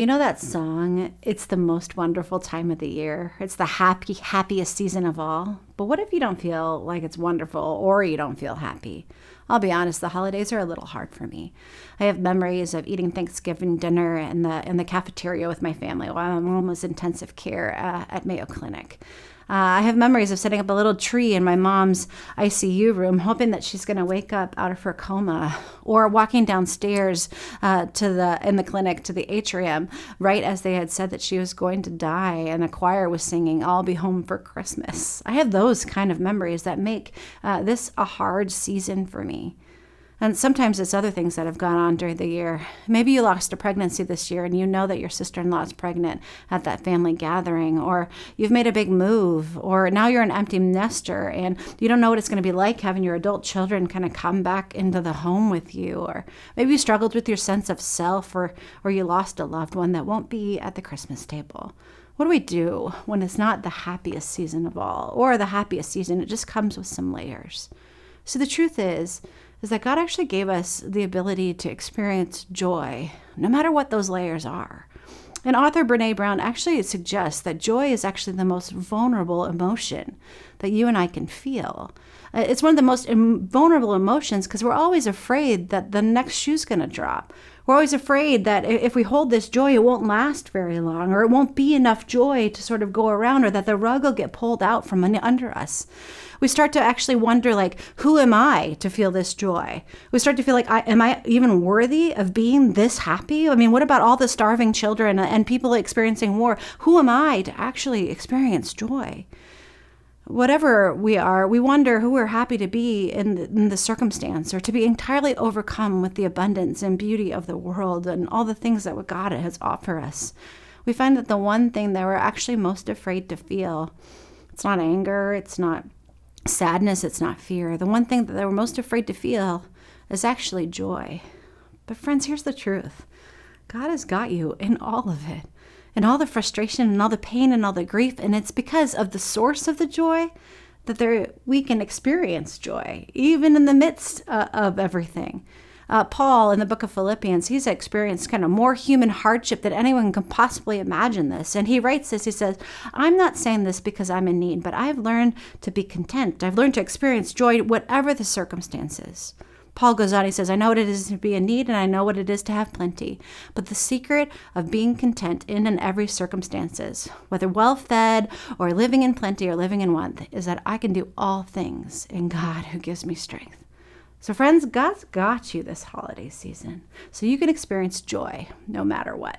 You know that song, "It's the most wonderful time of the year. It's the happiest season of all." But what if you don't feel like it's wonderful or you don't feel happy? I'll be honest, the holidays are a little hard for me. I have memories of eating Thanksgiving dinner in the cafeteria with my family while my mom was intensive care at Mayo Clinic. I have memories of setting up a little tree in my mom's ICU room, hoping that she's going to wake up out of her coma, or walking downstairs in the clinic to the atrium right as they had said that she was going to die, and the choir was singing "I'll Be Home for Christmas." I have those kind of memories that make this a hard season for me. And sometimes it's other things that have gone on during the year. Maybe you lost a pregnancy this year and you know that your sister-in-law is pregnant at that family gathering, or you've made a big move, or now you're an empty nester and you don't know what it's going to be like having your adult children kind of come back into the home with you. Or maybe you struggled with your sense of self, or you lost a loved one that won't be at the Christmas table. What do we do when it's not the happiest season of all, or the happiest season? It just comes with some layers. So the truth is that God actually gave us the ability to experience joy, no matter what those layers are. And author Brene Brown actually suggests that joy is actually the most vulnerable emotion that you and I can feel. It's one of the most vulnerable emotions because we're always afraid that the next shoe's going to drop. We're always afraid that if we hold this joy, it won't last very long, or it won't be enough joy to sort of go around, or that the rug will get pulled out from under us. We start to actually wonder, like, who am I to feel this joy? We start to feel like, am I even worthy of being this happy? I mean, what about all the starving children and people experiencing war? Who am I to actually experience joy? Whatever we are, we wonder who we're happy to be in the circumstance, or to be entirely overcome with the abundance and beauty of the world and all the things that God has offered us. We find that the one thing that we're actually most afraid to feel, it's not anger, it's not sadness, it's not fear. The one thing that we're most afraid to feel is actually joy. But friends, here's the truth. God has got you in all of it, in all the frustration and all the pain and all the grief. And it's because of the source of the joy that we can experience joy, even in the midst of everything. Paul, in the book of Philippians, he's experienced kind of more human hardship than anyone can possibly imagine this. And he writes this, he says, "I'm not saying this because I'm in need, but I've learned to be content. I've learned to experience joy whatever the circumstances." Paul goes on, he says, "I know what it is to be in need, and I know what it is to have plenty. But the secret of being content in and every circumstances, whether well-fed or living in plenty or living in want, is that I can do all things in God who gives me strength." So friends, God's got you this holiday season, so you can experience joy no matter what.